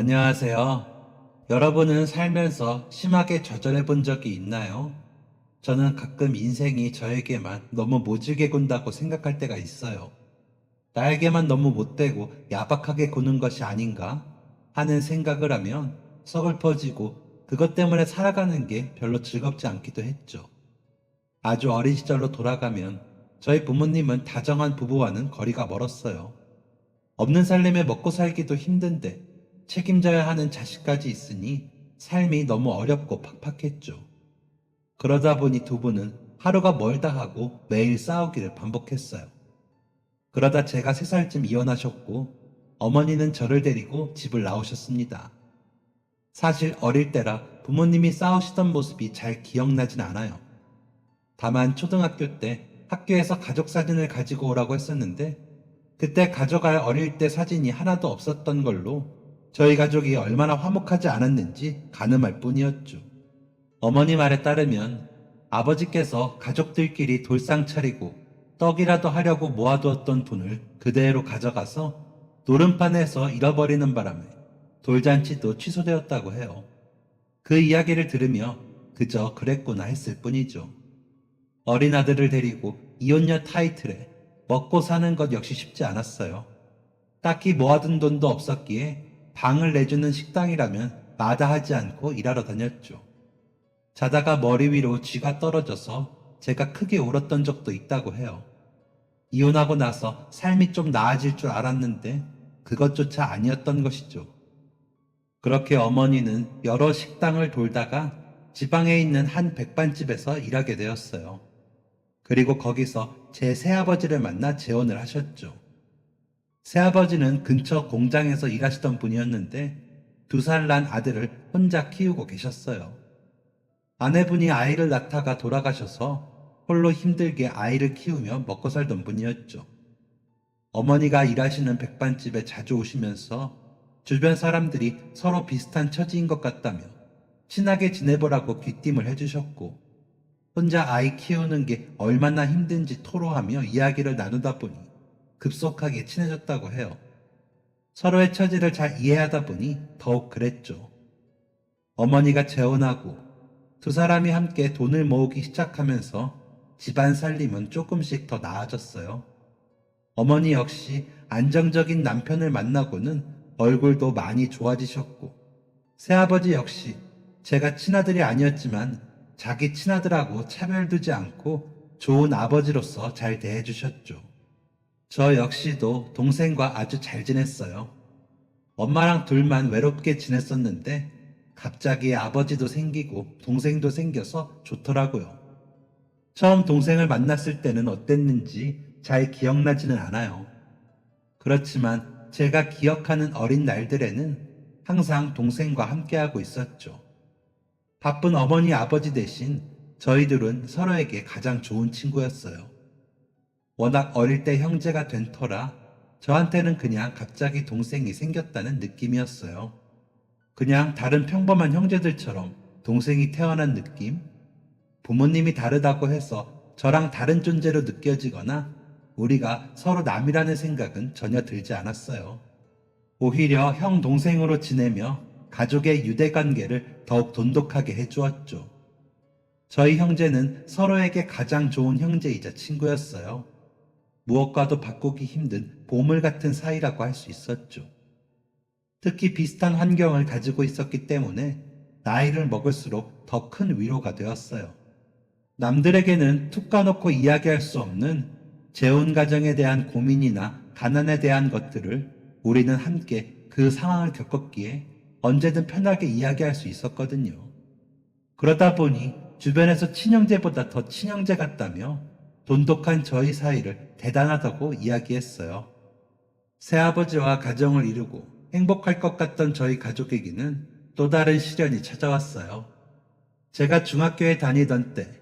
안녕하세요. 여러분은 살면서 심하게 좌절해 본 적이 있나요? 저는 가끔 인생이 저에게만 너무 모질게 군다고 생각할 때가 있어요. 나에게만 너무 못되고 야박하게 구는 것이 아닌가 하는 생각을 하면 서글퍼지고 그것 때문에 살아가는 게 별로 즐겁지 않기도 했죠. 아주 어린 시절로 돌아가면 저희 부모님은 다정한 부부와는 거리가 멀었어요. 없는 살림에 먹고 살기도 힘든데 책임져야 하는 자식까지 있으니 삶이 너무 어렵고 팍팍했죠. 그러다 보니 두 분은 하루가 멀다 하고 매일 싸우기를 반복했어요. 그러다 제가 3살쯤 이혼하셨고 어머니는 저를 데리고 집을 나오셨습니다. 사실 어릴 때라 부모님이 싸우시던 모습이 잘 기억나진 않아요. 다만 초등학교 때 학교에서 가족 사진을 가지고 오라고 했었는데 그때 가져갈 어릴 때 사진이 하나도 없었던 걸로 저희 가족이 얼마나 화목하지 않았는지 가늠할 뿐이었죠. 어머니 말에 따르면 아버지께서 가족들끼리 돌상 차리고 떡이라도 하려고 모아두었던 돈을 그대로 가져가서 노름판에서 잃어버리는 바람에 돌잔치도 취소되었다고 해요. 그 이야기를 들으며 그저 그랬구나 했을 뿐이죠. 어린 아들을 데리고 이혼녀 타이틀에 먹고 사는 것 역시 쉽지 않았어요. 딱히 모아둔 돈도 없었기에 방을 내주는 식당이라면 마다하지 않고 일하러 다녔죠. 자다가 머리 위로 쥐가 떨어져서 제가 크게 울었던 적도 있다고 해요. 이혼하고 나서 삶이 좀 나아질 줄 알았는데 그것조차 아니었던 것이죠. 그렇게 어머니는 여러 식당을 돌다가 지방에 있는 한 백반집에서 일하게 되었어요. 그리고 거기서 제 새아버지를 만나 재혼을 하셨죠. 새아버지는 근처 공장에서 일하시던 분이었는데 2살 난 아들을 혼자 키우고 계셨어요. 아내분이 아이를 낳다가 돌아가셔서 홀로 힘들게 아이를 키우며 먹고 살던 분이었죠. 어머니가 일하시는 백반집에 자주 오시면서 주변 사람들이 서로 비슷한 처지인 것 같다며 친하게 지내보라고 귀띔을 해주셨고 혼자 아이 키우는 게 얼마나 힘든지 토로하며 이야기를 나누다 보니 급속하게 친해졌다고 해요. 서로의 처지를 잘 이해하다 보니 더욱 그랬죠. 어머니가 재혼하고 2사람이 함께 돈을 모으기 시작하면서 집안 살림은 조금씩 더 나아졌어요. 어머니 역시 안정적인 남편을 만나고는 얼굴도 많이 좋아지셨고 새아버지 역시 제가 친아들이 아니었지만 자기 친아들하고 차별두지 않고 좋은 아버지로서 잘 대해주셨죠. 저 역시도 동생과 아주 잘 지냈어요. 엄마랑 둘만 외롭게 지냈었는데 갑자기 아버지도 생기고 동생도 생겨서 좋더라고요. 처음 동생을 만났을 때는 어땠는지 잘 기억나지는 않아요. 그렇지만 제가 기억하는 어린 날들에는 항상 동생과 함께하고 있었죠. 바쁜 어머니 아버지 대신 저희들은 서로에게 가장 좋은 친구였어요. 워낙 어릴 때 형제가 된 터라 저한테는 그냥 갑자기 동생이 생겼다는 느낌이었어요. 그냥 다른 평범한 형제들처럼 동생이 태어난 느낌? 부모님이 다르다고 해서 저랑 다른 존재로 느껴지거나 우리가 서로 남이라는 생각은 전혀 들지 않았어요. 오히려 형 동생으로 지내며 가족의 유대관계를 더욱 돈독하게 해주었죠. 저희 형제는 서로에게 가장 좋은 형제이자 친구였어요. 무엇과도 바꾸기 힘든 보물 같은 사이라고 할 수 있었죠. 특히 비슷한 환경을 가지고 있었기 때문에 나이를 먹을수록 더 큰 위로가 되었어요. 남들에게는 툭 까놓고 이야기할 수 없는 재혼 가정에 대한 고민이나 가난에 대한 것들을 우리는 함께 그 상황을 겪었기에 언제든 편하게 이야기할 수 있었거든요. 그러다 보니 주변에서 친형제보다 더 친형제 같다며 돈독한 저희 사이를 대단하다고 이야기했어요. 새아버지와 가정을 이루고 행복할 것 같던 저희 가족에게는 또 다른 시련이 찾아왔어요. 제가 중학교에 다니던 때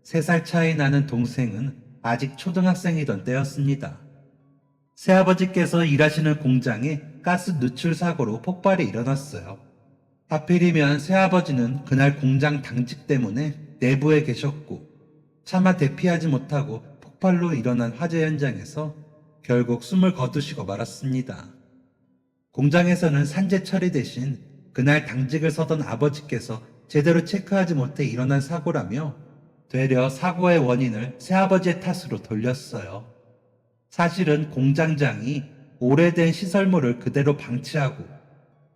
3살 차이 나는 동생은 아직 초등학생이던 때였습니다. 새아버지께서 일하시는 공장에 가스 누출 사고로 폭발이 일어났어요. 하필이면 새아버지는 그날 공장 당직 때문에 내부에 계셨고 차마 대피하지 못하고 폭발로 일어난 화재 현장에서 결국 숨을 거두시고 말았습니다. 공장에서는 산재 처리 대신 그날 당직을 서던 아버지께서 제대로 체크하지 못해 일어난 사고라며 되려 사고의 원인을 새아버지의 탓으로 돌렸어요. 사실은 공장장이 오래된 시설물을 그대로 방치하고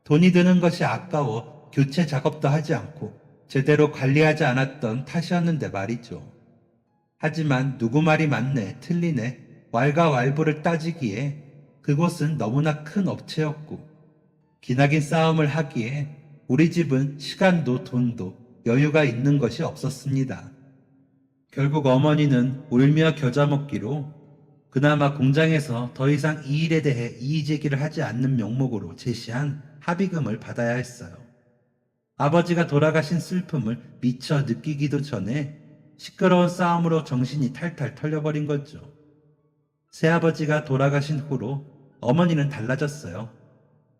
돈이 드는 것이 아까워 교체 작업도 하지 않고 제대로 관리하지 않았던 탓이었는데 말이죠. 하지만 누구 말이 맞네, 틀리네, 왈가왈부를 따지기에 그곳은 너무나 큰 업체였고 기나긴 싸움을 하기에 우리 집은 시간도 돈도 여유가 있는 것이 없었습니다. 결국 어머니는 울며 겨자 먹기로 그나마 공장에서 더 이상 이 일에 대해 이의제기를 하지 않는 명목으로 제시한 합의금을 받아야 했어요. 아버지가 돌아가신 슬픔을 미처 느끼기도 전에 시끄러운 싸움으로 정신이 탈탈 털려버린 거죠. 새아버지가 돌아가신 후로 어머니는 달라졌어요.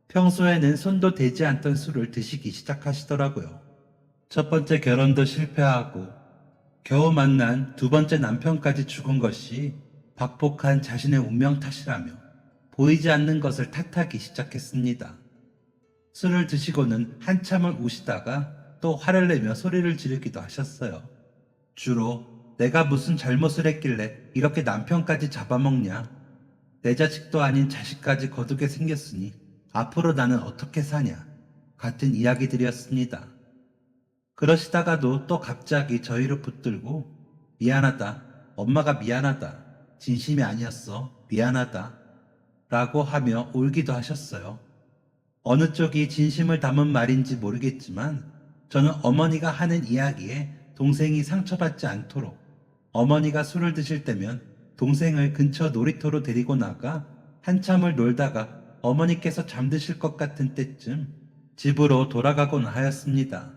평소에는 손도 대지 않던 술을 드시기 시작하시더라고요. 첫 번째 결혼도 실패하고 겨우 만난 두 번째 남편까지 죽은 것이 박복한 자신의 운명 탓이라며 보이지 않는 것을 탓하기 시작했습니다. 술을 드시고는 한참을 우시다가 또 화를 내며 소리를 지르기도 하셨어요. 주로 내가 무슨 잘못을 했길래 이렇게 남편까지 잡아먹냐? 내 자식도 아닌 자식까지 거두게 생겼으니 앞으로 나는 어떻게 사냐? 같은 이야기들이었습니다. 그러시다가도 또 갑자기 저희를 붙들고 미안하다, 엄마가 미안하다, 진심이 아니었어, 미안하다 라고 하며 울기도 하셨어요. 어느 쪽이 진심을 담은 말인지 모르겠지만 저는 어머니가 하는 이야기에 동생이 상처받지 않도록 어머니가 술을 드실 때면 동생을 근처 놀이터로 데리고 나가 한참을 놀다가 어머니께서 잠드실 것 같은 때쯤 집으로 돌아가곤 하였습니다.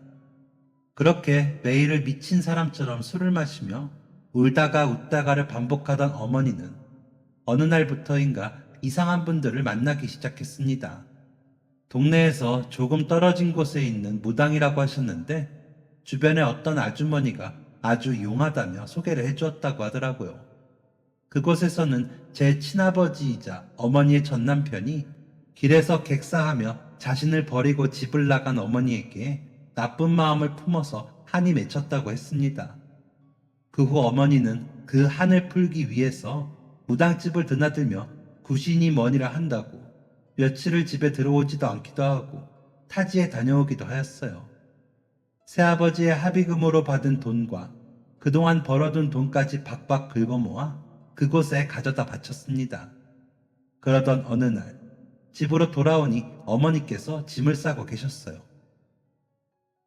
그렇게 매일을 미친 사람처럼 술을 마시며 울다가 웃다가를 반복하던 어머니는 어느 날부터인가 이상한 분들을 만나기 시작했습니다. 동네에서 조금 떨어진 곳에 있는 무당이라고 하셨는데 주변에 어떤 아주머니가 아주 용하다며 소개를 해주었다고 하더라고요. 그곳에서는 제 친아버지이자 어머니의 전남편이 길에서 객사하며 자신을 버리고 집을 나간 어머니에게 나쁜 마음을 품어서 한이 맺혔다고 했습니다. 그 후 어머니는 그 한을 풀기 위해서 무당집을 드나들며 구신이 뭐니라 한다고 며칠을 집에 들어오지도 않기도 하고 타지에 다녀오기도 하였어요. 새아버지의 합의금으로 받은 돈과 그동안 벌어둔 돈까지 박박 긁어모아 그곳에 가져다 바쳤습니다. 그러던 어느 날 집으로 돌아오니 어머니께서 짐을 싸고 계셨어요.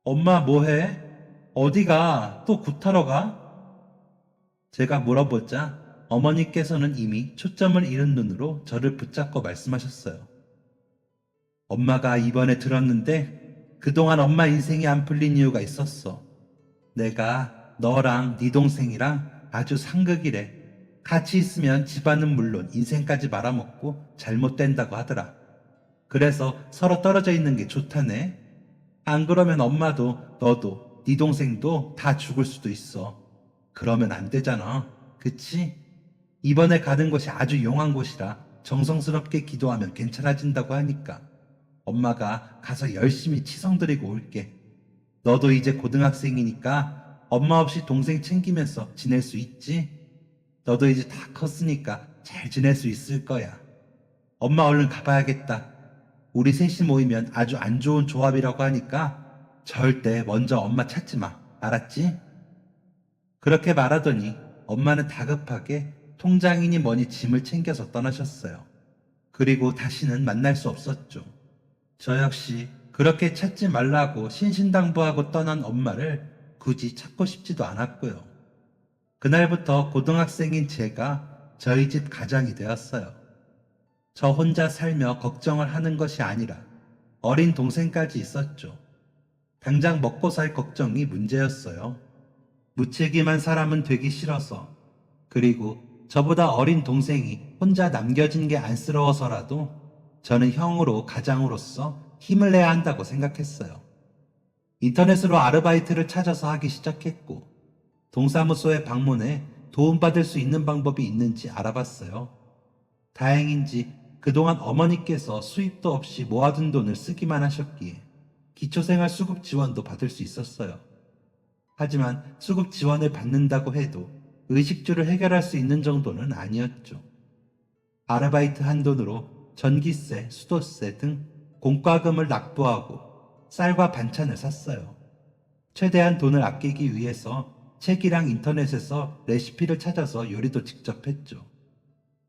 엄마 뭐해? 어디가? 또 굿하러 가? 제가 물어보자 어머니께서는 이미 초점을 잃은 눈으로 저를 붙잡고 말씀하셨어요. 엄마가 이번에 들었는데 그동안 엄마 인생이 안 풀린 이유가 있었어. 내가 너랑 네 동생이랑 아주 상극이래. 같이 있으면 집안은 물론 인생까지 말아먹고 잘못된다고 하더라. 그래서 서로 떨어져 있는 게 좋다네. 안 그러면 엄마도 너도 네 동생도 다 죽을 수도 있어. 그러면 안 되잖아. 그치? 이번에 가는 곳이 아주 용한 곳이라 정성스럽게 기도하면 괜찮아진다고 하니까 엄마가 가서 열심히 치성드리고 올게. 너도 이제 고등학생이니까 엄마 없이 동생 챙기면서 지낼 수 있지? 너도 이제 다 컸으니까 잘 지낼 수 있을 거야. 엄마 얼른 가봐야겠다. 우리 셋이 모이면 아주 안 좋은 조합이라고 하니까 절대 먼저 엄마 찾지 마. 알았지? 그렇게 말하더니 엄마는 다급하게 통장이니 뭐니 짐을 챙겨서 떠나셨어요. 그리고 다시는 만날 수 없었죠. 저 역시 그렇게 찾지 말라고 신신당부하고 떠난 엄마를 굳이 찾고 싶지도 않았고요. 그날부터 고등학생인 제가 저희 집 가장이 되었어요. 저 혼자 살며 걱정을 하는 것이 아니라 어린 동생까지 있었죠. 당장 먹고 살 걱정이 문제였어요. 무책임한 사람은 되기 싫어서, 그리고 저보다 어린 동생이 혼자 남겨진 게 안쓰러워서라도 저는 형으로 가장으로서 힘을 내야 한다고 생각했어요. 인터넷으로 아르바이트를 찾아서 하기 시작했고 동사무소에 방문해 도움받을 수 있는 방법이 있는지 알아봤어요. 다행인지 그동안 어머니께서 수입도 없이 모아둔 돈을 쓰기만 하셨기에 기초생활 수급 지원도 받을 수 있었어요. 하지만 수급 지원을 받는다고 해도 의식주를 해결할 수 있는 정도는 아니었죠. 아르바이트 한 돈으로 전기세, 수도세 등 공과금을 납부하고 쌀과 반찬을 샀어요. 최대한 돈을 아끼기 위해서 책이랑 인터넷에서 레시피를 찾아서 요리도 직접 했죠.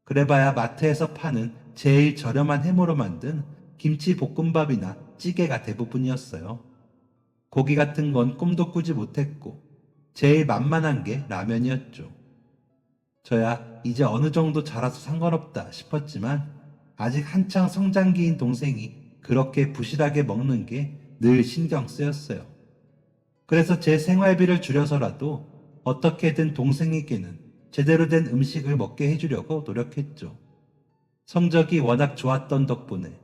그래봐야 마트에서 파는 제일 저렴한 햄으로 만든 김치 볶음밥이나 찌개가 대부분이었어요. 고기 같은 건 꿈도 꾸지 못했고 제일 만만한 게 라면이었죠. 저야 이제 어느 정도 자라서 상관없다 싶었지만 아직 한창 성장기인 동생이 그렇게 부실하게 먹는 게 늘 신경 쓰였어요. 그래서 제 생활비를 줄여서라도 어떻게든 동생에게는 제대로 된 음식을 먹게 해주려고 노력했죠. 성적이 워낙 좋았던 덕분에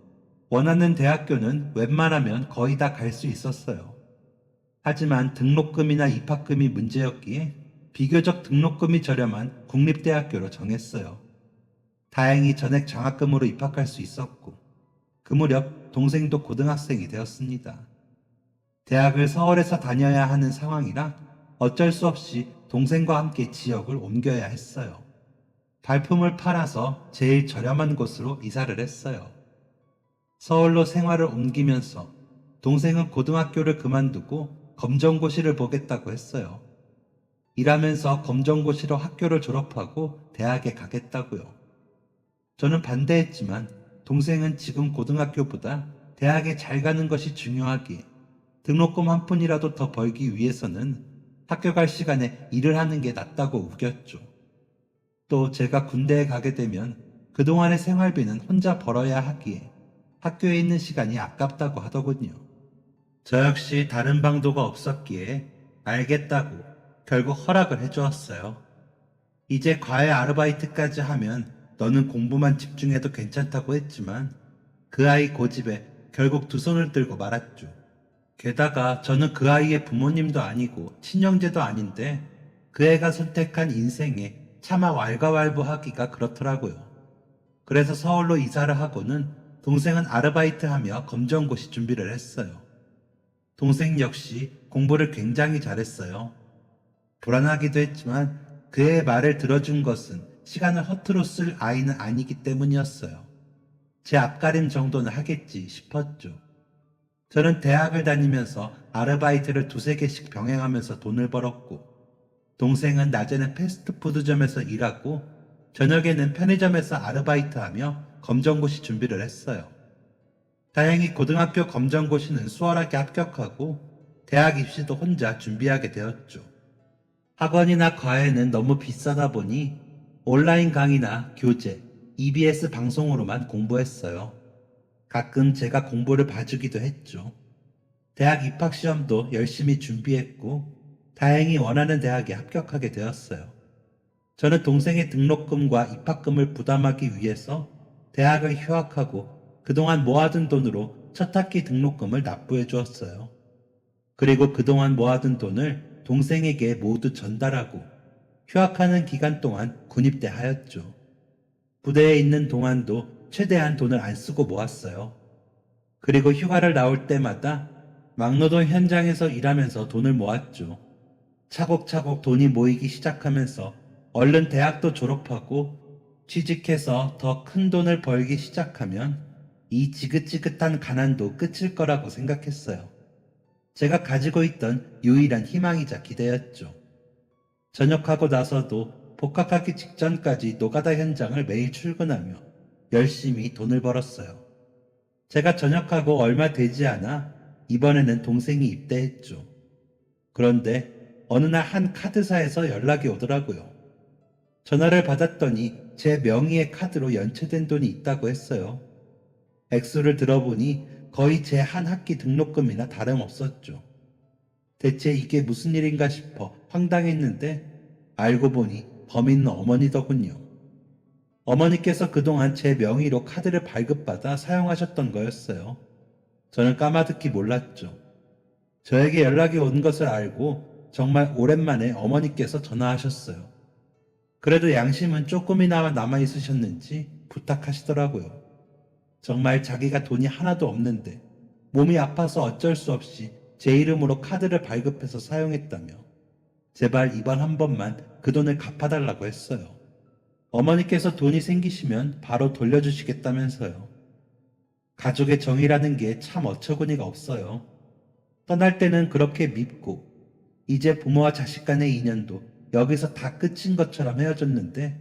원하는 대학교는 웬만하면 거의 다 갈 수 있었어요. 하지만 등록금이나 입학금이 문제였기에 비교적 등록금이 저렴한 국립대학교로 정했어요. 다행히 전액 장학금으로 입학할 수 있었고 그 무렵 동생도 고등학생이 되었습니다. 대학을 서울에서 다녀야 하는 상황이라 어쩔 수 없이 동생과 함께 지역을 옮겨야 했어요. 발품을 팔아서 제일 저렴한 곳으로 이사를 했어요. 서울로 생활을 옮기면서 동생은 고등학교를 그만두고 검정고시를 보겠다고 했어요. 일하면서 검정고시로 학교를 졸업하고 대학에 가겠다고요. 저는 반대했지만 동생은 지금 고등학교보다 대학에 잘 가는 것이 중요하기에 등록금 한 푼이라도 더 벌기 위해서는 학교 갈 시간에 일을 하는 게 낫다고 우겼죠. 또 제가 군대에 가게 되면 그동안의 생활비는 혼자 벌어야 하기에 학교에 있는 시간이 아깝다고 하더군요. 저 역시 다른 방도가 없었기에 알겠다고 결국 허락을 해주었어요. 이제 과외 아르바이트까지 하면 너는 공부만 집중해도 괜찮다고 했지만 그 아이 고집에 결국 두 손을 들고 말았죠. 게다가 저는 그 아이의 부모님도 아니고 친형제도 아닌데 그 애가 선택한 인생에 차마 왈가왈부하기가 그렇더라고요. 그래서 서울로 이사를 하고는 동생은 아르바이트하며 검정고시 준비를 했어요. 동생 역시 공부를 굉장히 잘했어요. 불안하기도 했지만 그의 말을 들어준 것은 시간을 허투루 쓸 아이는 아니기 때문이었어요. 제 앞가림 정도는 하겠지 싶었죠. 저는 대학을 다니면서 아르바이트를 두세 개씩 병행하면서 돈을 벌었고 동생은 낮에는 패스트푸드점에서 일하고 저녁에는 편의점에서 아르바이트하며 검정고시 준비를 했어요. 다행히 고등학교 검정고시는 수월하게 합격하고 대학 입시도 혼자 준비하게 되었죠. 학원이나 과외는 너무 비싸다 보니 온라인 강의나 교재, EBS 방송으로만 공부했어요. 가끔 제가 공부를 봐주기도 했죠. 대학 입학시험도 열심히 준비했고 다행히 원하는 대학에 합격하게 되었어요. 저는 동생의 등록금과 입학금을 부담하기 위해서 대학을 휴학하고 그동안 모아둔 돈으로 첫 학기 등록금을 납부해 주었어요. 그리고 그동안 모아둔 돈을 동생에게 모두 전달하고 휴학하는 기간 동안 군입대 하였죠. 부대에 있는 동안도 최대한 돈을 안 쓰고 모았어요. 그리고 휴가를 나올 때마다 막노동 현장에서 일하면서 돈을 모았죠. 차곡차곡 돈이 모이기 시작하면서 얼른 대학도 졸업하고 취직해서 더 큰 돈을 벌기 시작하면 이 지긋지긋한 가난도 끝일 거라고 생각했어요. 제가 가지고 있던 유일한 희망이자 기대였죠. 전역하고 나서도 복학하기 직전까지 노가다 현장을 매일 출근하며 열심히 돈을 벌었어요. 제가 전역하고 얼마 되지 않아 이번에는 동생이 입대했죠. 그런데 어느 날 한 카드사에서 연락이 오더라고요. 전화를 받았더니 제 명의의 카드로 연체된 돈이 있다고 했어요. 액수를 들어보니 거의 제 한 학기 등록금이나 다름없었죠. 대체 이게 무슨 일인가 싶어 황당했는데 알고 보니 범인은 어머니더군요. 어머니께서 그동안 제 명의로 카드를 발급받아 사용하셨던 거였어요. 저는 까마득히 몰랐죠. 저에게 연락이 온 것을 알고 정말 오랜만에 어머니께서 전화하셨어요. 그래도 양심은 조금이나마 남아있으셨는지 부탁하시더라고요. 정말 자기가 돈이 하나도 없는데 몸이 아파서 어쩔 수 없이 제 이름으로 카드를 발급해서 사용했다며 제발 이번 한 번만 그 돈을 갚아달라고 했어요. 어머니께서 돈이 생기시면 바로 돌려주시겠다면서요. 가족의 정이라는 게 참 어처구니가 없어요. 떠날 때는 그렇게 밉고 이제 부모와 자식 간의 인연도 여기서 다 끝인 것처럼 헤어졌는데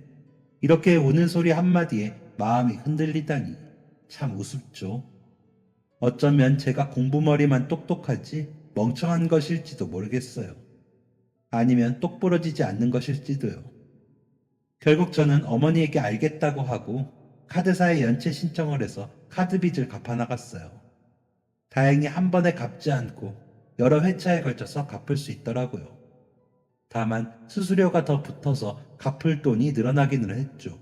이렇게 우는 소리 한마디에 마음이 흔들리다니 참 우습죠. 어쩌면 제가 공부머리만 똑똑하지 멍청한 것일지도 모르겠어요. 아니면 똑부러지지 않는 것일지도요. 결국 저는 어머니에게 알겠다고 하고 카드사에 연체 신청을 해서 카드 빚을 갚아나갔어요. 다행히 한 번에 갚지 않고 여러 회차에 걸쳐서 갚을 수 있더라고요. 다만 수수료가 더 붙어서 갚을 돈이 늘어나기는 했죠.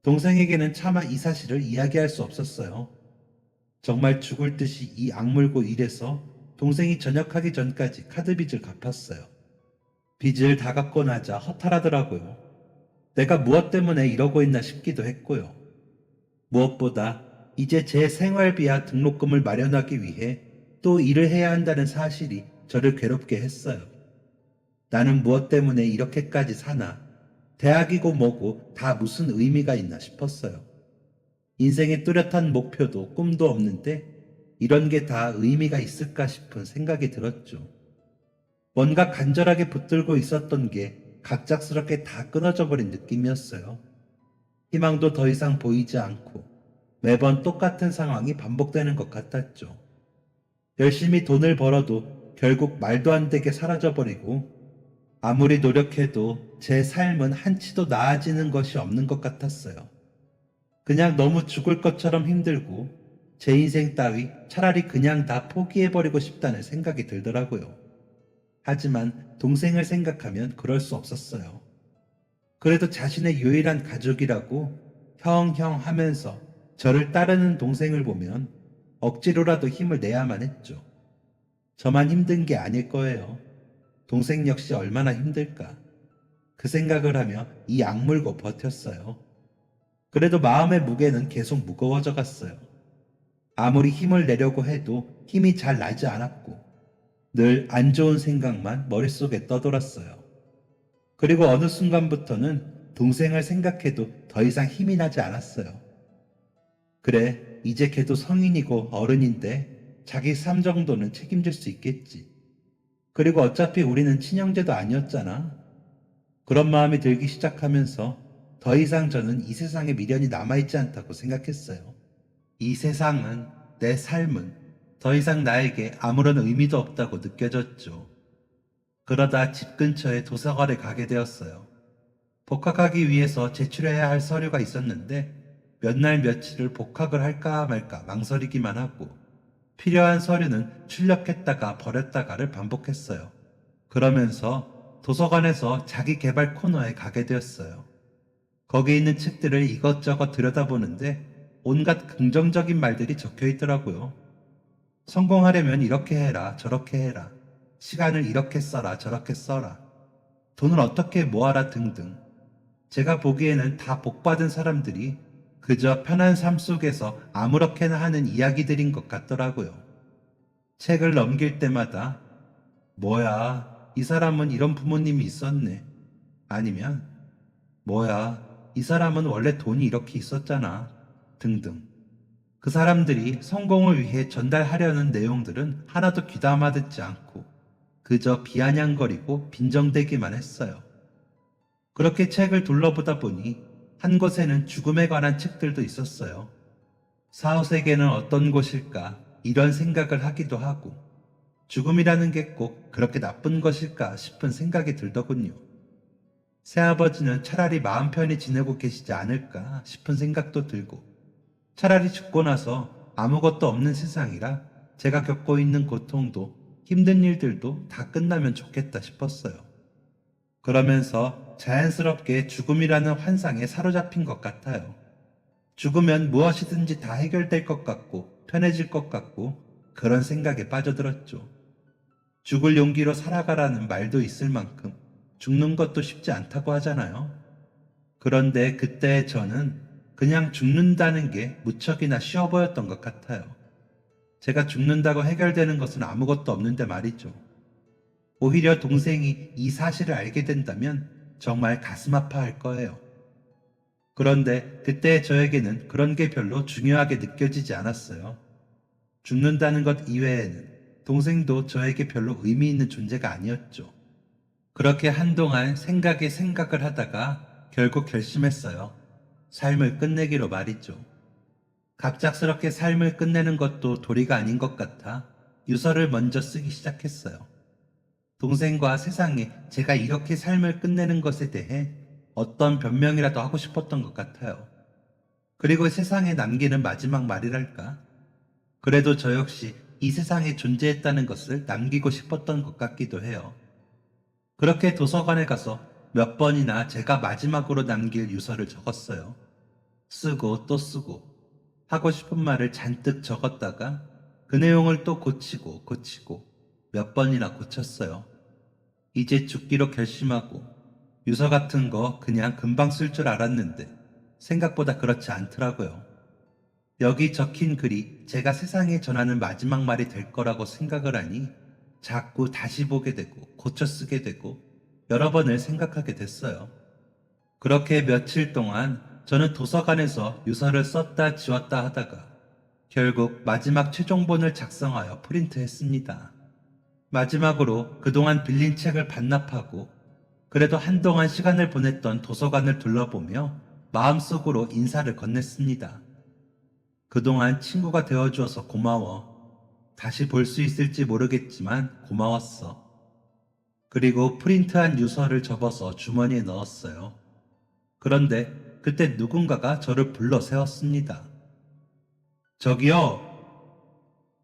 동생에게는 차마 이 사실을 이야기할 수 없었어요. 정말 죽을 듯이 이 악물고 일해서 동생이 전역하기 전까지 카드 빚을 갚았어요. 빚을 다 갚고 나자 허탈하더라고요. 내가 무엇 때문에 이러고 있나 싶기도 했고요. 무엇보다 이제 제 생활비와 등록금을 마련하기 위해 또 일을 해야 한다는 사실이 저를 괴롭게 했어요. 나는 무엇 때문에 이렇게까지 사나? 대학이고 뭐고 다 무슨 의미가 있나 싶었어요. 인생의 뚜렷한 목표도 꿈도 없는데 이런 게 다 의미가 있을까 싶은 생각이 들었죠. 뭔가 간절하게 붙들고 있었던 게 갑작스럽게 다 끊어져 버린 느낌이었어요. 희망도 더 이상 보이지 않고 매번 똑같은 상황이 반복되는 것 같았죠. 열심히 돈을 벌어도 결국 말도 안 되게 사라져버리고 아무리 노력해도 제 삶은 한치도 나아지는 것이 없는 것 같았어요. 그냥 너무 죽을 것처럼 힘들고 제 인생 따위 차라리 그냥 다 포기해버리고 싶다는 생각이 들더라고요. 하지만 동생을 생각하면 그럴 수 없었어요. 그래도 자신의 유일한 가족이라고 형 하면서 저를 따르는 동생을 보면 억지로라도 힘을 내야만 했죠. 저만 힘든 게 아닐 거예요. 동생 역시 얼마나 힘들까. 그 생각을 하며 이 악물고 버텼어요. 그래도 마음의 무게는 계속 무거워져 갔어요. 아무리 힘을 내려고 해도 힘이 잘 나지 않았고 늘 안 좋은 생각만 머릿속에 떠돌았어요. 그리고 어느 순간부터는 동생을 생각해도 더 이상 힘이 나지 않았어요. 그래, 이제 걔도 성인이고 어른인데 자기 삶 정도는 책임질 수 있겠지. 그리고 어차피 우리는 친형제도 아니었잖아. 그런 마음이 들기 시작하면서 더 이상 저는 이 세상에 미련이 남아있지 않다고 생각했어요. 이 세상은, 내 삶은 더 이상 나에게 아무런 의미도 없다고 느껴졌죠. 그러다 집 근처에 도서관에 가게 되었어요. 복학하기 위해서 제출해야 할 서류가 있었는데 몇 날 며칠을 복학을 할까 말까 망설이기만 하고 필요한 서류는 출력했다가 버렸다가를 반복했어요. 그러면서 도서관에서 자기 개발 코너에 가게 되었어요. 거기 있는 책들을 이것저것 들여다보는데 온갖 긍정적인 말들이 적혀 있더라고요. 성공하려면 이렇게 해라, 저렇게 해라. 시간을 이렇게 써라, 저렇게 써라. 돈을 어떻게 모아라 등등. 제가 보기에는 다 복받은 사람들이 그저 편한 삶 속에서 아무렇게나 하는 이야기들인 것 같더라고요. 책을 넘길 때마다 뭐야, 이 사람은 이런 부모님이 있었네. 아니면 뭐야, 이 사람은 원래 돈이 이렇게 있었잖아. 등등. 그 사람들이 성공을 위해 전달하려는 내용들은 하나도 귀담아 듣지 않고 그저 비아냥거리고 빈정대기만 했어요. 그렇게 책을 둘러보다 보니 한 곳에는 죽음에 관한 책들도 있었어요. 사후세계는 어떤 곳일까 이런 생각을 하기도 하고 죽음이라는 게 꼭 그렇게 나쁜 것일까 싶은 생각이 들더군요. 새아버지는 차라리 마음 편히 지내고 계시지 않을까 싶은 생각도 들고 차라리 죽고 나서 아무것도 없는 세상이라 제가 겪고 있는 고통도 힘든 일들도 다 끝나면 좋겠다 싶었어요. 그러면서 자연스럽게 죽음이라는 환상에 사로잡힌 것 같아요. 죽으면 무엇이든지 다 해결될 것 같고 편해질 것 같고 그런 생각에 빠져들었죠. 죽을 용기로 살아가라는 말도 있을 만큼 죽는 것도 쉽지 않다고 하잖아요. 그런데 그때 저는 그냥 죽는다는 게 무척이나 쉬워 보였던 것 같아요. 제가 죽는다고 해결되는 것은 아무것도 없는데 말이죠. 오히려 동생이 이 사실을 알게 된다면 정말 가슴 아파할 거예요. 그런데 그때 저에게는 그런 게 별로 중요하게 느껴지지 않았어요. 죽는다는 것 이외에는 동생도 저에게 별로 의미 있는 존재가 아니었죠. 그렇게 한동안 생각에 생각을 하다가 결국 결심했어요. 삶을 끝내기로 말이죠. 갑작스럽게 삶을 끝내는 것도 도리가 아닌 것 같아 유서를 먼저 쓰기 시작했어요. 동생과 세상에 제가 이렇게 삶을 끝내는 것에 대해 어떤 변명이라도 하고 싶었던 것 같아요. 그리고 세상에 남기는 마지막 말이랄까? 그래도 저 역시 이 세상에 존재했다는 것을 남기고 싶었던 것 같기도 해요. 그렇게 도서관에 가서 몇 번이나 제가 마지막으로 남길 유서를 적었어요. 쓰고 또 쓰고 하고 싶은 말을 잔뜩 적었다가 그 내용을 또 고치고 고치고 몇 번이나 고쳤어요. 이제 죽기로 결심하고 유서 같은 거 그냥 금방 쓸 줄 알았는데 생각보다 그렇지 않더라고요. 여기 적힌 글이 제가 세상에 전하는 마지막 말이 될 거라고 생각을 하니 자꾸 다시 보게 되고 고쳐 쓰게 되고 여러 번을 생각하게 됐어요. 그렇게 며칠 동안 저는 도서관에서 유서를 썼다 지웠다 하다가 결국 마지막 최종본을 작성하여 프린트했습니다. 마지막으로 그동안 빌린 책을 반납하고 그래도 한동안 시간을 보냈던 도서관을 둘러보며 마음속으로 인사를 건넸습니다. 그동안 친구가 되어주어서 고마워. 다시 볼 수 있을지 모르겠지만 고마웠어. 그리고 프린트한 유서를 접어서 주머니에 넣었어요. 그런데 그때 누군가가 저를 불러 세웠습니다. 저기요.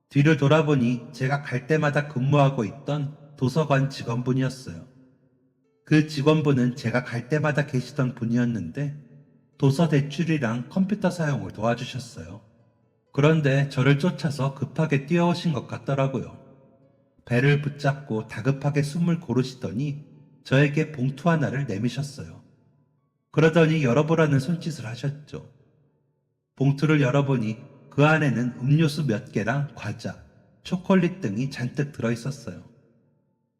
뒤를 돌아보니 제가 갈 때마다 근무하고 있던 도서관 직원분이었어요. 그 직원분은 제가 갈 때마다 계시던 분이었는데 도서 대출이랑 컴퓨터 사용을 도와주셨어요. 그런데 저를 쫓아서 급하게 뛰어오신 것 같더라고요. 배를 붙잡고 다급하게 숨을 고르시더니 저에게 봉투 하나를 내미셨어요. 그러더니 열어보라는 손짓을 하셨죠. 봉투를 열어보니 그 안에는 음료수 몇 개랑 과자, 초콜릿 등이 잔뜩 들어있었어요.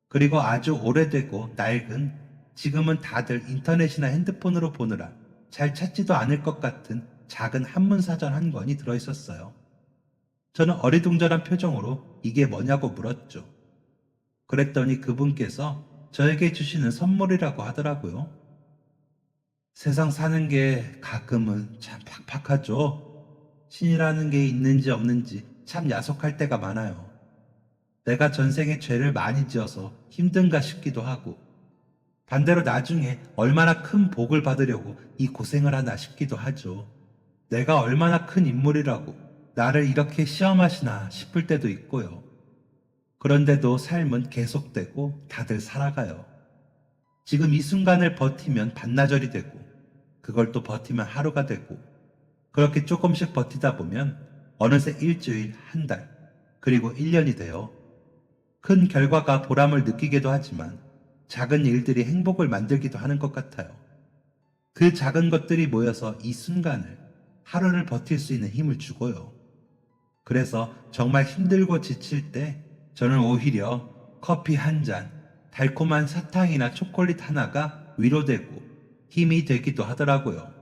그리고 아주 오래되고 낡은, 지금은 다들 인터넷이나 핸드폰으로 보느라 잘 찾지도 않을 것 같은 작은 한문사전 한 권이 들어있었어요. 저는 어리둥절한 표정으로 이게 뭐냐고 물었죠. 그랬더니 그분께서 저에게 주시는 선물이라고 하더라고요. 세상 사는 게 가끔은 참 팍팍하죠. 신이라는 게 있는지 없는지 참 야속할 때가 많아요. 내가 전생에 죄를 많이 지어서 힘든가 싶기도 하고 반대로 나중에 얼마나 큰 복을 받으려고 이 고생을 하나 싶기도 하죠. 내가 얼마나 큰 인물이라고 나를 이렇게 시험하시나 싶을 때도 있고요. 그런데도 삶은 계속되고 다들 살아가요. 지금 이 순간을 버티면 반나절이 되고 그걸 또 버티면 하루가 되고 그렇게 조금씩 버티다 보면 어느새 일주일, 한 달, 그리고 1년이 돼요. 큰 결과가 보람을 느끼기도 하지만 작은 일들이 행복을 만들기도 하는 것 같아요. 그 작은 것들이 모여서 이 순간을, 하루를 버틸 수 있는 힘을 주고요. 그래서 정말 힘들고 지칠 때 저는 오히려 커피 한 잔, 달콤한 사탕이나 초콜릿 하나가 위로되고 힘이 되기도 하더라고요.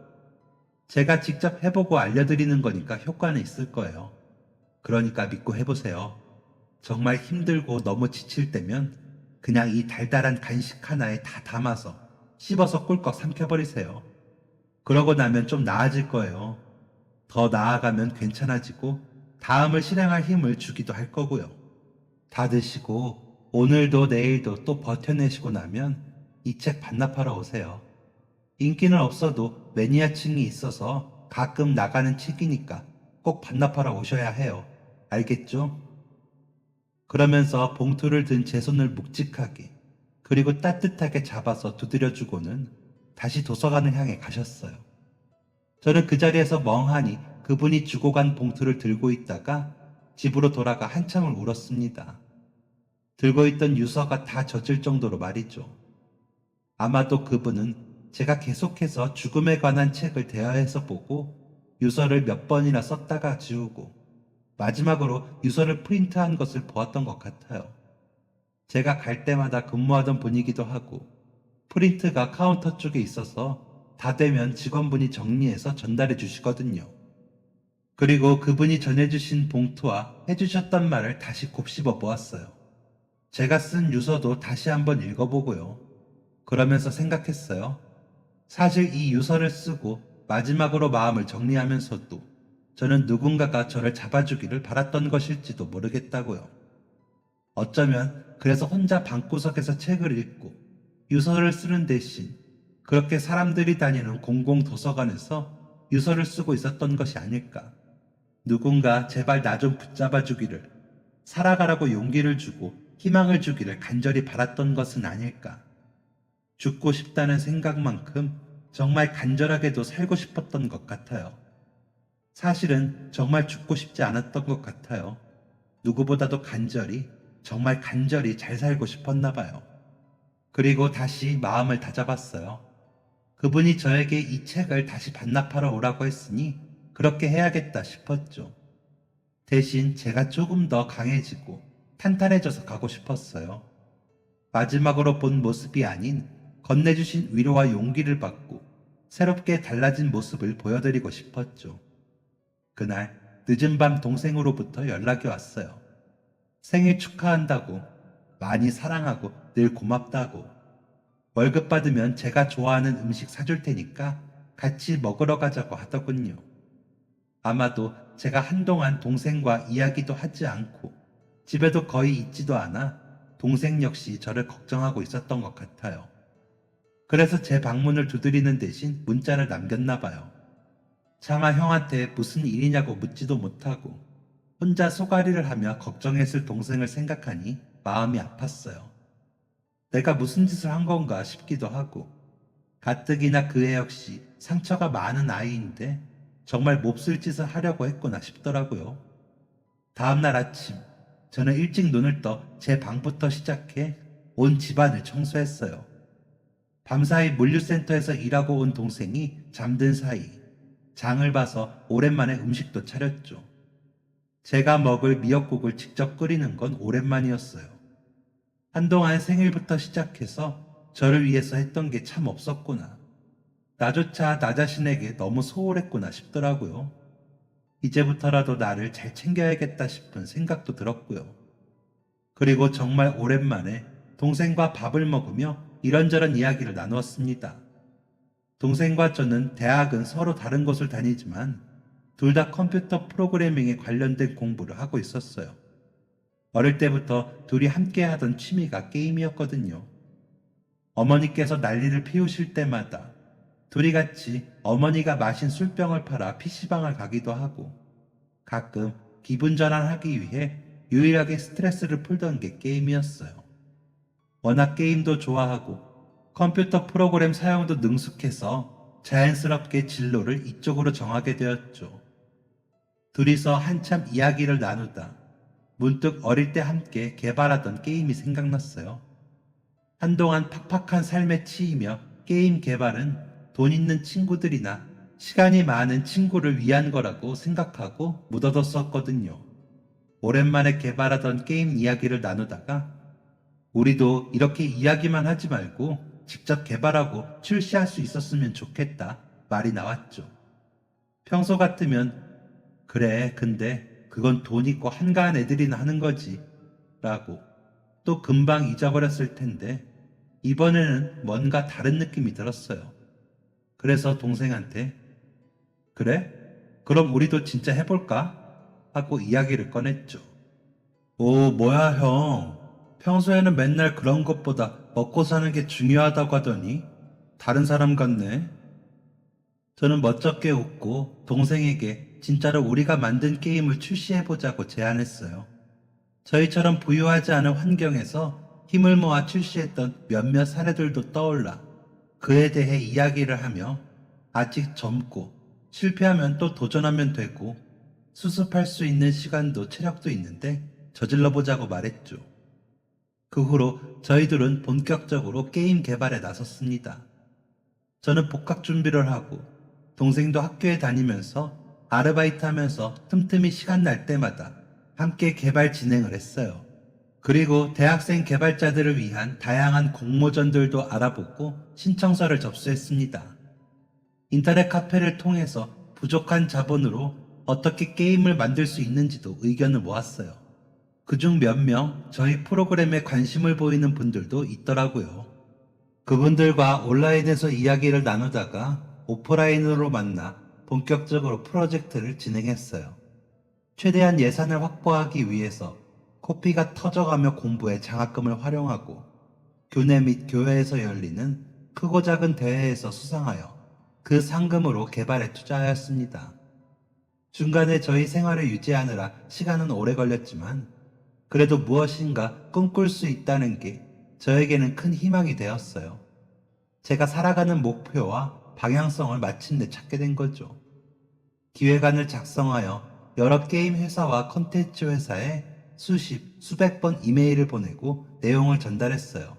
제가 직접 해보고 알려드리는 거니까 효과는 있을 거예요. 그러니까 믿고 해보세요. 정말 힘들고 너무 지칠 때면 그냥 이 달달한 간식 하나에 다 담아서 씹어서 꿀꺽 삼켜버리세요. 그러고 나면 좀 나아질 거예요. 더 나아가면 괜찮아지고 다음을 실행할 힘을 주기도 할 거고요. 다 드시고 오늘도 내일도 또 버텨내시고 나면 이 책 반납하러 오세요. 인기는 없어도 매니아층이 있어서 가끔 나가는 책이니까 꼭 반납하러 오셔야 해요. 알겠죠? 그러면서 봉투를 든 제 손을 묵직하게 그리고 따뜻하게 잡아서 두드려주고는 다시 도서관을 향해 가셨어요. 저는 그 자리에서 멍하니 그분이 주고 간 봉투를 들고 있다가 집으로 돌아가 한참을 울었습니다. 들고 있던 유서가 다 젖을 정도로 말이죠. 아마도 그분은 제가 계속해서 죽음에 관한 책을 대화해서 보고 유서를 몇 번이나 썼다가 지우고 마지막으로 유서를 프린트한 것을 보았던 것 같아요. 제가 갈 때마다 근무하던 분이기도 하고 프린트가 카운터 쪽에 있어서 다 되면 직원분이 정리해서 전달해 주시거든요. 그리고 그분이 전해주신 봉투와 해주셨던 말을 다시 곱씹어 보았어요. 제가 쓴 유서도 다시 한번 읽어보고요. 그러면서 생각했어요. 사실 이 유서를 쓰고 마지막으로 마음을 정리하면서도 저는 누군가가 저를 잡아주기를 바랐던 것일지도 모르겠다고요. 어쩌면 그래서 혼자 방구석에서 책을 읽고 유서를 쓰는 대신 그렇게 사람들이 다니는 공공도서관에서 유서를 쓰고 있었던 것이 아닐까. 누군가 제발 나 좀 붙잡아 주기를, 살아가라고 용기를 주고 희망을 주기를 간절히 바랐던 것은 아닐까. 죽고 싶다는 생각만큼 정말 간절하게도 살고 싶었던 것 같아요. 사실은 정말 죽고 싶지 않았던 것 같아요. 누구보다도 간절히, 정말 간절히 잘 살고 싶었나 봐요. 그리고 다시 마음을 다잡았어요. 그분이 저에게 이 책을 다시 반납하러 오라고 했으니 그렇게 해야겠다 싶었죠. 대신 제가 조금 더 강해지고 탄탄해져서 가고 싶었어요. 마지막으로 본 모습이 아닌 건네주신 위로와 용기를 받고 새롭게 달라진 모습을 보여드리고 싶었죠. 그날 늦은 밤 동생으로부터 연락이 왔어요. 생일 축하한다고, 많이 사랑하고 늘 고맙다고, 월급 받으면 제가 좋아하는 음식 사줄 테니까 같이 먹으러 가자고 하더군요. 아마도 제가 한동안 동생과 이야기도 하지 않고 집에도 거의 있지도 않아 동생 역시 저를 걱정하고 있었던 것 같아요. 그래서 제 방문을 두드리는 대신 문자를 남겼나 봐요. 차마 형한테 무슨 일이냐고 묻지도 못하고 혼자 소가리를 하며 걱정했을 동생을 생각하니 마음이 아팠어요. 내가 무슨 짓을 한 건가 싶기도 하고 가뜩이나 그 애 역시 상처가 많은 아이인데 정말 몹쓸 짓을 하려고 했구나 싶더라고요. 다음날 아침 저는 일찍 눈을 떠 제 방부터 시작해 온 집안을 청소했어요. 밤사이 물류센터에서 일하고 온 동생이 잠든 사이 장을 봐서 오랜만에 음식도 차렸죠. 제가 먹을 미역국을 직접 끓이는 건 오랜만이었어요. 한동안 생일부터 시작해서 저를 위해서 했던 게 참 없었구나. 나조차 나 자신에게 너무 소홀했구나 싶더라고요. 이제부터라도 나를 잘 챙겨야겠다 싶은 생각도 들었고요. 그리고 정말 오랜만에 동생과 밥을 먹으며 이런저런 이야기를 나누었습니다. 동생과 저는 대학은 서로 다른 곳을 다니지만 둘 다 컴퓨터 프로그래밍에 관련된 공부를 하고 있었어요. 어릴 때부터 둘이 함께 하던 취미가 게임이었거든요. 어머니께서 난리를 피우실 때마다 둘이 같이 어머니가 마신 술병을 팔아 PC방을 가기도 하고 가끔 기분 전환하기 위해 유일하게 스트레스를 풀던 게 게임이었어요. 워낙 게임도 좋아하고 컴퓨터 프로그램 사용도 능숙해서 자연스럽게 진로를 이쪽으로 정하게 되었죠. 둘이서 한참 이야기를 나누다 문득 어릴 때 함께 개발하던 게임이 생각났어요. 한동안 팍팍한 삶에 치이며 게임 개발은 돈 있는 친구들이나 시간이 많은 친구를 위한 거라고 생각하고 묻어뒀었거든요. 오랜만에 개발하던 게임 이야기를 나누다가 우리도 이렇게 이야기만 하지 말고 직접 개발하고 출시할 수 있었으면 좋겠다 말이 나왔죠. 평소 같으면 그래 근데 그건 돈 있고 한가한 애들이나 하는 거지 라고 또 금방 잊어버렸을 텐데 이번에는 뭔가 다른 느낌이 들었어요. 그래서 동생한테 그래? 그럼 우리도 진짜 해볼까? 하고 이야기를 꺼냈죠. 오 뭐야 형. 평소에는 맨날 그런 것보다 먹고 사는 게 중요하다고 하더니 다른 사람 같네. 저는 멋쩍게 웃고 동생에게 진짜로 우리가 만든 게임을 출시해보자고 제안했어요. 저희처럼 부유하지 않은 환경에서 힘을 모아 출시했던 몇몇 사례들도 떠올라 그에 대해 이야기를 하며 아직 젊고 실패하면 또 도전하면 되고 수습할 수 있는 시간도 체력도 있는데 저질러 보자고 말했죠. 그 후로 저희들은 본격적으로 게임 개발에 나섰습니다. 저는 복학 준비를 하고 동생도 학교에 다니면서 아르바이트 하면서 틈틈이 시간 날 때마다 함께 개발 진행을 했어요. 그리고 대학생 개발자들을 위한 다양한 공모전들도 알아보고 신청서를 접수했습니다. 인터넷 카페를 통해서 부족한 자본으로 어떻게 게임을 만들 수 있는지도 의견을 모았어요. 그중 몇 명 저희 프로그램에 관심을 보이는 분들도 있더라고요. 그분들과 온라인에서 이야기를 나누다가 오프라인으로 만나 본격적으로 프로젝트를 진행했어요. 최대한 예산을 확보하기 위해서 코피가 터져가며 공부에 장학금을 활용하고 교내 및 교회에서 열리는 크고 작은 대회에서 수상하여 그 상금으로 개발에 투자하였습니다. 중간에 저희 생활을 유지하느라 시간은 오래 걸렸지만 그래도 무엇인가 꿈꿀 수 있다는 게 저에게는 큰 희망이 되었어요. 제가 살아가는 목표와 방향성을 마침내 찾게 된 거죠. 기획안을 작성하여 여러 게임 회사와 컨텐츠 회사에 수십, 수백 번 이메일을 보내고 내용을 전달했어요.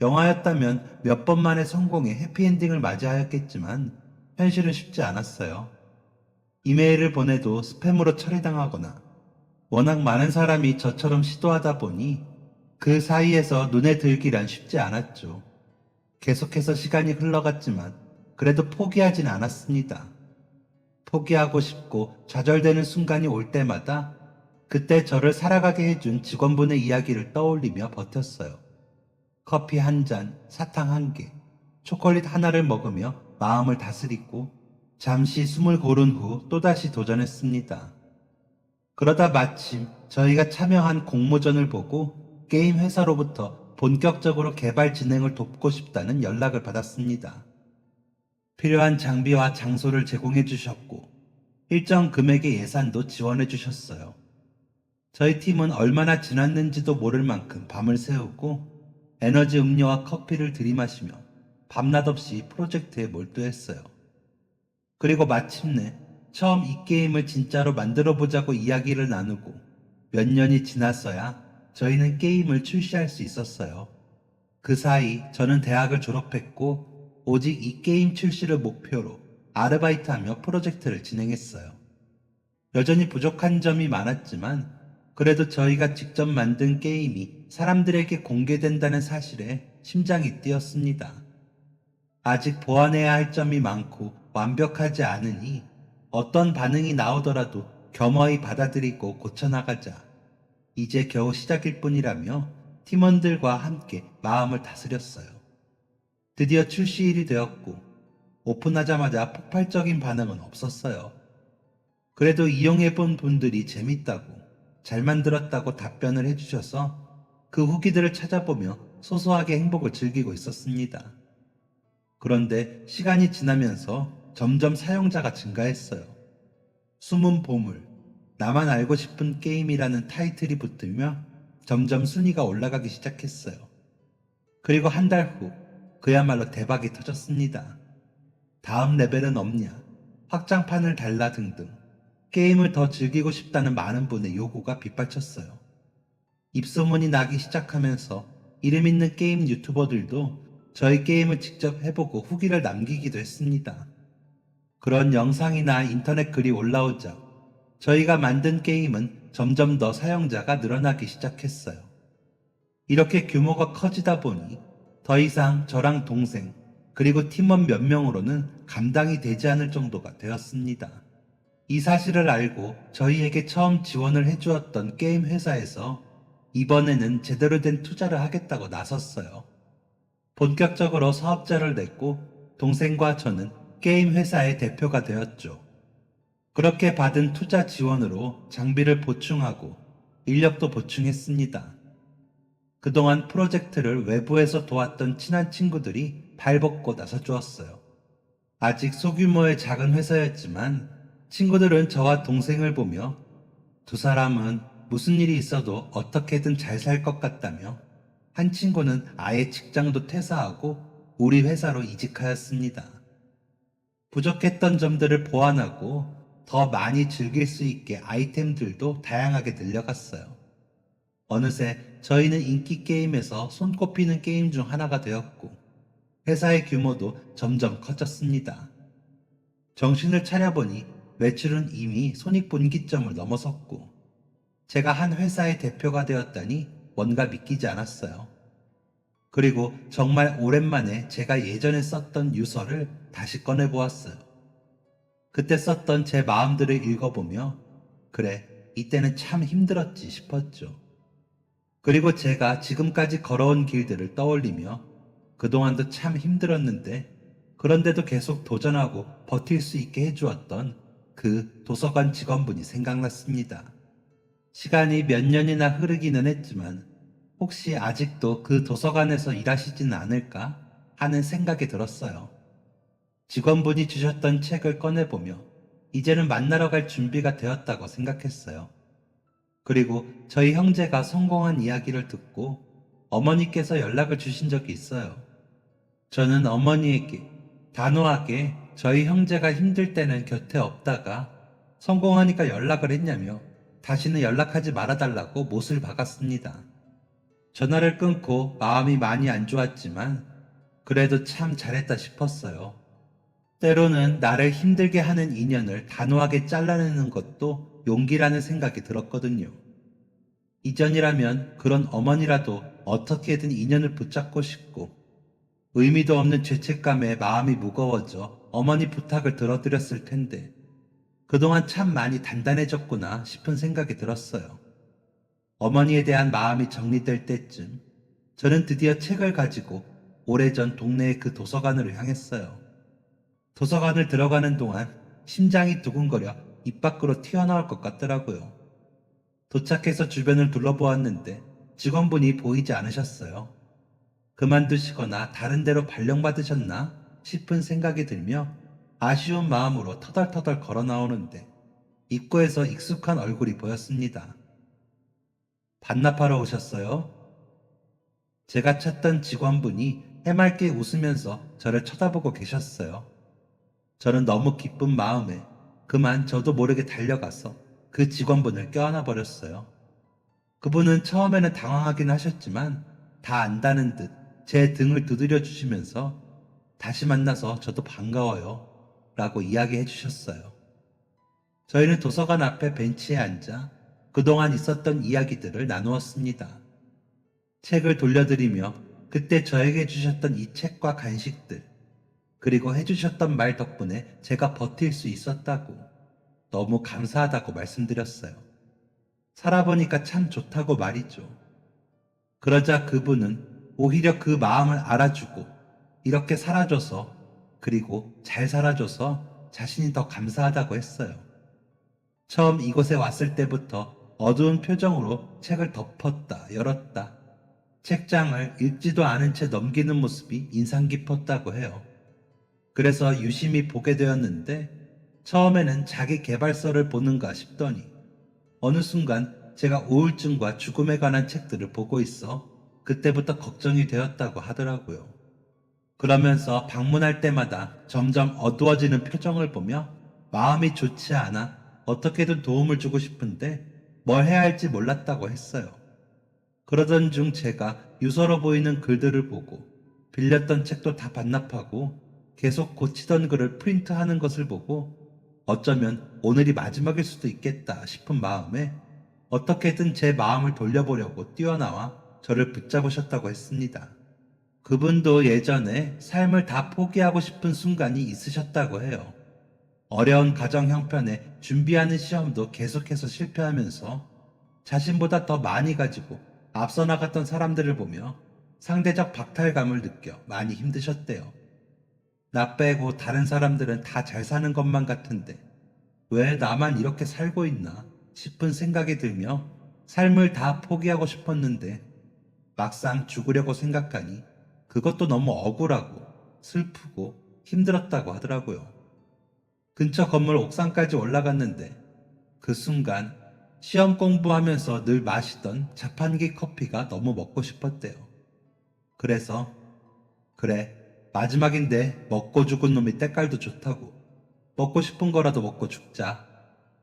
영화였다면 몇 번 만에 성공해 해피엔딩을 맞이하였겠지만 현실은 쉽지 않았어요. 이메일을 보내도 스팸으로 처리당하거나 워낙 많은 사람이 저처럼 시도하다 보니 그 사이에서 눈에 들기란 쉽지 않았죠. 계속해서 시간이 흘러갔지만 그래도 포기하진 않았습니다. 포기하고 싶고 좌절되는 순간이 올 때마다 그때 저를 살아가게 해준 직원분의 이야기를 떠올리며 버텼어요. 커피 한 잔, 사탕 한 개, 초콜릿 하나를 먹으며 마음을 다스리고 잠시 숨을 고른 후 또다시 도전했습니다. 그러다 마침 저희가 참여한 공모전을 보고 게임 회사로부터 본격적으로 개발 진행을 돕고 싶다는 연락을 받았습니다. 필요한 장비와 장소를 제공해 주셨고 일정 금액의 예산도 지원해 주셨어요. 저희 팀은 얼마나 지났는지도 모를 만큼 밤을 새우고 에너지 음료와 커피를 들이마시며 밤낮 없이 프로젝트에 몰두했어요. 그리고 마침내 처음 이 게임을 진짜로 만들어 보자고 이야기를 나누고 몇 년이 지났어야 저희는 게임을 출시할 수 있었어요. 그 사이 저는 대학을 졸업했고 오직 이 게임 출시를 목표로 아르바이트하며 프로젝트를 진행했어요. 여전히 부족한 점이 많았지만 그래도 저희가 직접 만든 게임이 사람들에게 공개된다는 사실에 심장이 뛰었습니다. 아직 보완해야 할 점이 많고 완벽하지 않으니 어떤 반응이 나오더라도 겸허히 받아들이고 고쳐나가자. 이제 겨우 시작일 뿐이라며 팀원들과 함께 마음을 다스렸어요. 드디어 출시일이 되었고 오픈하자마자 폭발적인 반응은 없었어요. 그래도 이용해본 분들이 재밌다고 잘 만들었다고 답변을 해주셔서 그 후기들을 찾아보며 소소하게 행복을 즐기고 있었습니다. 그런데 시간이 지나면서 점점 사용자가 증가했어요. 숨은 보물, 나만 알고 싶은 게임이라는 타이틀이 붙으며 점점 순위가 올라가기 시작했어요. 그리고 한 달 후 그야말로 대박이 터졌습니다. 다음 레벨은 없냐, 확장판을 달라 등등 게임을 더 즐기고 싶다는 많은 분의 요구가 빗발쳤어요. 입소문이 나기 시작하면서 이름 있는 게임 유튜버들도 저희 게임을 직접 해보고 후기를 남기기도 했습니다. 그런 영상이나 인터넷 글이 올라오자 저희가 만든 게임은 점점 더 사용자가 늘어나기 시작했어요. 이렇게 규모가 커지다 보니 더 이상 저랑 동생 그리고 팀원 몇 명으로는 감당이 되지 않을 정도가 되었습니다. 이 사실을 알고 저희에게 처음 지원을 해주었던 게임 회사에서 이번에는 제대로 된 투자를 하겠다고 나섰어요. 본격적으로 사업자를 냈고 동생과 저는 게임 회사의 대표가 되었죠. 그렇게 받은 투자 지원으로 장비를 보충하고 인력도 보충했습니다. 그동안 프로젝트를 외부에서 도왔던 친한 친구들이 발벗고 나서 주었어요. 아직 소규모의 작은 회사였지만 친구들은 저와 동생을 보며 두 사람은 무슨 일이 있어도 어떻게든 잘 살 것 같다며 한 친구는 아예 직장도 퇴사하고 우리 회사로 이직하였습니다. 부족했던 점들을 보완하고 더 많이 즐길 수 있게 아이템들도 다양하게 늘려갔어요. 어느새 저희는 인기 게임에서 손꼽히는 게임 중 하나가 되었고 회사의 규모도 점점 커졌습니다. 정신을 차려보니 매출은 이미 손익분기점을 넘어섰고 제가 한 회사의 대표가 되었다니 뭔가 믿기지 않았어요. 그리고 정말 오랜만에 제가 예전에 썼던 유서를 다시 꺼내보았어요. 그때 썼던 제 마음들을 읽어보며 그래, 이때는 참 힘들었지 싶었죠. 그리고 제가 지금까지 걸어온 길들을 떠올리며 그동안도 참 힘들었는데 그런데도 계속 도전하고 버틸 수 있게 해주었던 그 도서관 직원분이 생각났습니다. 시간이 몇 년이나 흐르기는 했지만 혹시 아직도 그 도서관에서 일하시지는 않을까 하는 생각이 들었어요. 직원분이 주셨던 책을 꺼내보며 이제는 만나러 갈 준비가 되었다고 생각했어요. 그리고 저희 형제가 성공한 이야기를 듣고 어머니께서 연락을 주신 적이 있어요. 저는 어머니에게 단호하게 저희 형제가 힘들 때는 곁에 없다가 성공하니까 연락을 했냐며 다시는 연락하지 말아달라고 못을 박았습니다. 전화를 끊고 마음이 많이 안 좋았지만 그래도 참 잘했다 싶었어요. 때로는 나를 힘들게 하는 인연을 단호하게 잘라내는 것도 용기라는 생각이 들었거든요. 이전이라면 그런 어머니라도 어떻게든 인연을 붙잡고 싶고 의미도 없는 죄책감에 마음이 무거워져 어머니 부탁을 들어드렸을 텐데 그동안 참 많이 단단해졌구나 싶은 생각이 들었어요. 어머니에 대한 마음이 정리될 때쯤 저는 드디어 책을 가지고 오래전 동네의 그 도서관으로 향했어요. 도서관을 들어가는 동안 심장이 두근거려 입 밖으로 튀어나올 것 같더라고요. 도착해서 주변을 둘러보았는데 직원분이 보이지 않으셨어요. 그만두시거나 다른 데로 발령받으셨나 싶은 생각이 들며 아쉬운 마음으로 터덜터덜 걸어 나오는데 입구에서 익숙한 얼굴이 보였습니다. 반납하러 오셨어요? 제가 찾던 직원분이 해맑게 웃으면서 저를 쳐다보고 계셨어요. 저는 너무 기쁜 마음에 그만 저도 모르게 달려가서 그 직원분을 껴안아 버렸어요. 그분은 처음에는 당황하긴 하셨지만 다 안다는 듯 제 등을 두드려 주시면서 다시 만나서 저도 반가워요 라고 이야기해 주셨어요. 저희는 도서관 앞에 벤치에 앉아 그동안 있었던 이야기들을 나누었습니다. 책을 돌려드리며 그때 저에게 주셨던 이 책과 간식들, 그리고 해주셨던 말 덕분에 제가 버틸 수 있었다고, 너무 감사하다고 말씀드렸어요. 살아보니까 참 좋다고 말이죠. 그러자 그분은 오히려 그 마음을 알아주고 이렇게 살아줘서, 그리고 잘 살아줘서 자신이 더 감사하다고 했어요. 처음 이곳에 왔을 때부터 어두운 표정으로 책을 덮었다 열었다 책장을 읽지도 않은 채 넘기는 모습이 인상 깊었다고 해요. 그래서 유심히 보게 되었는데 처음에는 자기 개발서를 보는가 싶더니 어느 순간 제가 우울증과 죽음에 관한 책들을 보고 있어 그때부터 걱정이 되었다고 하더라고요. 그러면서 방문할 때마다 점점 어두워지는 표정을 보며 마음이 좋지 않아 어떻게든 도움을 주고 싶은데 뭘 해야 할지 몰랐다고 했어요. 그러던 중 제가 유서로 보이는 글들을 보고 빌렸던 책도 다 반납하고 계속 고치던 글을 프린트하는 것을 보고 어쩌면 오늘이 마지막일 수도 있겠다 싶은 마음에 어떻게든 제 마음을 돌려보려고 뛰어나와 저를 붙잡으셨다고 했습니다. 그분도 예전에 삶을 다 포기하고 싶은 순간이 있으셨다고 해요. 어려운 가정 형편에 준비하는 시험도 계속해서 실패하면서 자신보다 더 많이 가지고 앞서 나갔던 사람들을 보며 상대적 박탈감을 느껴 많이 힘드셨대요. 나 빼고 다른 사람들은 다 잘 사는 것만 같은데 왜 나만 이렇게 살고 있나 싶은 생각이 들며 삶을 다 포기하고 싶었는데 막상 죽으려고 생각하니 그것도 너무 억울하고 슬프고 힘들었다고 하더라고요. 근처 건물 옥상까지 올라갔는데 그 순간 시험 공부하면서 늘 마시던 자판기 커피가 너무 먹고 싶었대요. 그래서 그래, 마지막인데 먹고 죽은 놈이 때깔도 좋다고 먹고 싶은 거라도 먹고 죽자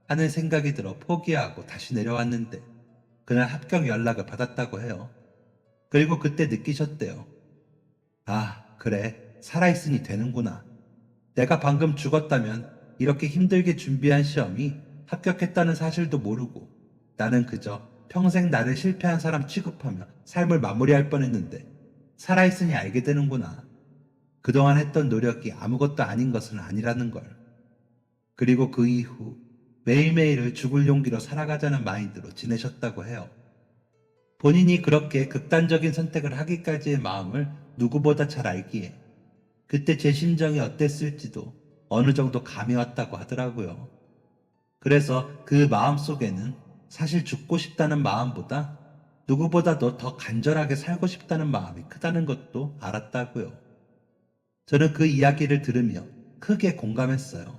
하는 생각이 들어 포기하고 다시 내려왔는데 그날 합격 연락을 받았다고 해요. 그리고 그때 느끼셨대요. 아, 그래, 살아있으니 되는구나. 내가 방금 죽었다면 이렇게 힘들게 준비한 시험이 합격했다는 사실도 모르고 나는 그저 평생 나를 실패한 사람 취급하며 삶을 마무리할 뻔했는데 살아있으니 알게 되는구나. 그동안 했던 노력이 아무것도 아닌 것은 아니라는 걸. 그리고 그 이후 매일매일을 죽을 용기로 살아가자는 마인드로 지내셨다고 해요. 본인이 그렇게 극단적인 선택을 하기까지의 마음을 누구보다 잘 알기에 그때 제 심정이 어땠을지도 어느 정도 감이 왔다고 하더라고요. 그래서 그 마음 속에는 사실 죽고 싶다는 마음보다 누구보다도 더 간절하게 살고 싶다는 마음이 크다는 것도 알았다고요. 저는 그 이야기를 들으며 크게 공감했어요.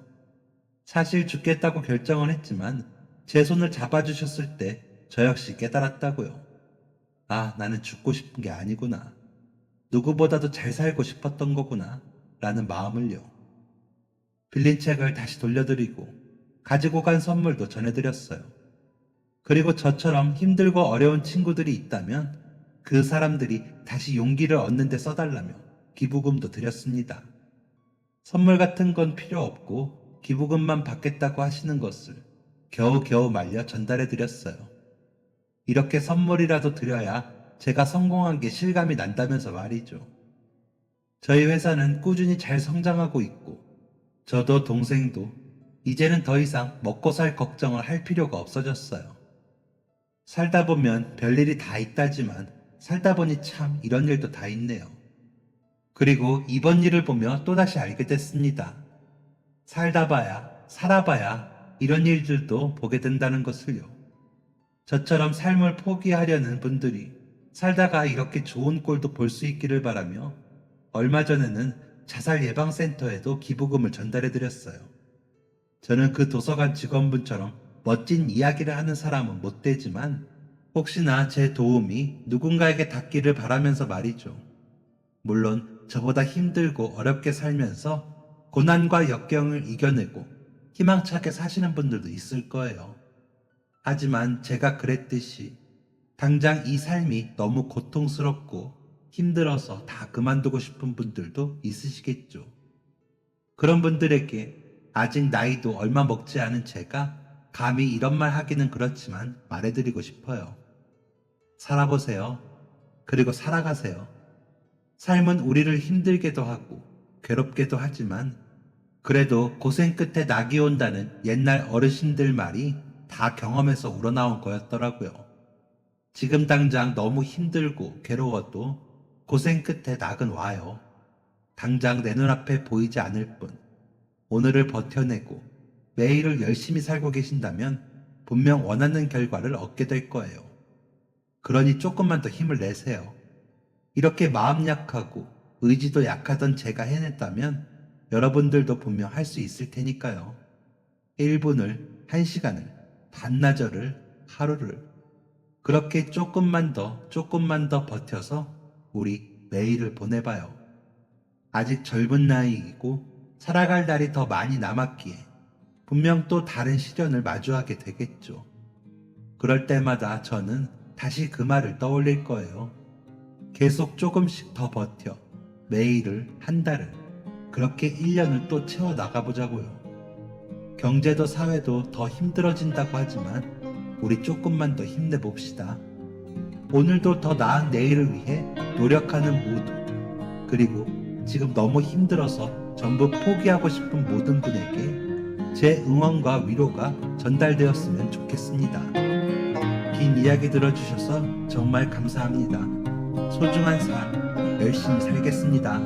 사실 죽겠다고 결정은 했지만 제 손을 잡아주셨을 때 저 역시 깨달았다고요. 아, 나는 죽고 싶은 게 아니구나. 누구보다도 잘 살고 싶었던 거구나. 라는 마음을요. 빌린 책을 다시 돌려드리고 가지고 간 선물도 전해드렸어요. 그리고 저처럼 힘들고 어려운 친구들이 있다면 그 사람들이 다시 용기를 얻는 데 써달라며 기부금도 드렸습니다. 선물 같은 건 필요 없고 기부금만 받겠다고 하시는 것을 겨우겨우 말려 전달해드렸어요. 이렇게 선물이라도 드려야 제가 성공한 게 실감이 난다면서 말이죠. 저희 회사는 꾸준히 잘 성장하고 있고 저도 동생도 이제는 더 이상 먹고 살 걱정을 할 필요가 없어졌어요. 살다 보면 별일이 다 있다지만 살다 보니 참 이런 일도 다 있네요. 그리고 이번 일을 보며 또다시 알게 됐습니다. 살다 봐야 살아봐야 이런 일들도 보게 된다는 것을요. 저처럼 삶을 포기하려는 분들이 살다가 이렇게 좋은 꼴도 볼 수 있기를 바라며 얼마 전에는 자살예방센터에도 기부금을 전달해드렸어요. 저는 그 도서관 직원분처럼 멋진 이야기를 하는 사람은 못 되지만 혹시나 제 도움이 누군가에게 닿기를 바라면서 말이죠. 물론 저보다 힘들고 어렵게 살면서 고난과 역경을 이겨내고 희망차게 사시는 분들도 있을 거예요. 하지만 제가 그랬듯이 당장 이 삶이 너무 고통스럽고 힘들어서 다 그만두고 싶은 분들도 있으시겠죠. 그런 분들에게 아직 나이도 얼마 먹지 않은 제가 감히 이런 말 하기는 그렇지만 말해드리고 싶어요. 살아보세요. 그리고 살아가세요. 삶은 우리를 힘들게도 하고 괴롭게도 하지만 그래도 고생 끝에 낙이 온다는 옛날 어르신들 말이 다 경험에서 우러나온 거였더라고요. 지금 당장 너무 힘들고 괴로워도 고생 끝에 낙은 와요. 당장 내 눈앞에 보이지 않을 뿐 오늘을 버텨내고 매일을 열심히 살고 계신다면 분명 원하는 결과를 얻게 될 거예요. 그러니 조금만 더 힘을 내세요. 이렇게 마음 약하고 의지도 약하던 제가 해냈다면 여러분들도 분명 할 수 있을 테니까요. 1분을, 1시간을, 반나절을, 하루를 그렇게 조금만 더 버텨서 우리 매일을 보내봐요. 아직 젊은 나이이고 살아갈 날이 더 많이 남았기에 분명 또 다른 시련을 마주하게 되겠죠. 그럴 때마다 저는 다시 그 말을 떠올릴 거예요. 계속 조금씩 더 버텨 매일을, 한 달을, 그렇게 1년을 또 채워 나가보자고요. 경제도 사회도 더 힘들어진다고 하지만 우리 조금만 더 힘내봅시다. 오늘도 더 나은 내일을 위해 노력하는 모두, 그리고 지금 너무 힘들어서 전부 포기하고 싶은 모든 분에게 제 응원과 위로가 전달되었으면 좋겠습니다. 긴 이야기 들어주셔서 정말 감사합니다. 소중한 삶 열심히 살겠습니다.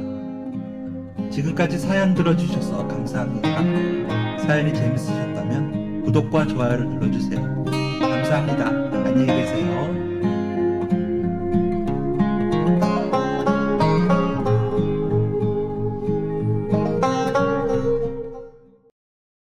지금까지 사연 들어주셔서 감사합니다. 사연이 재밌으셨다면 구독과 좋아요를 눌러주세요. 감사합니다. 안녕히 계세요.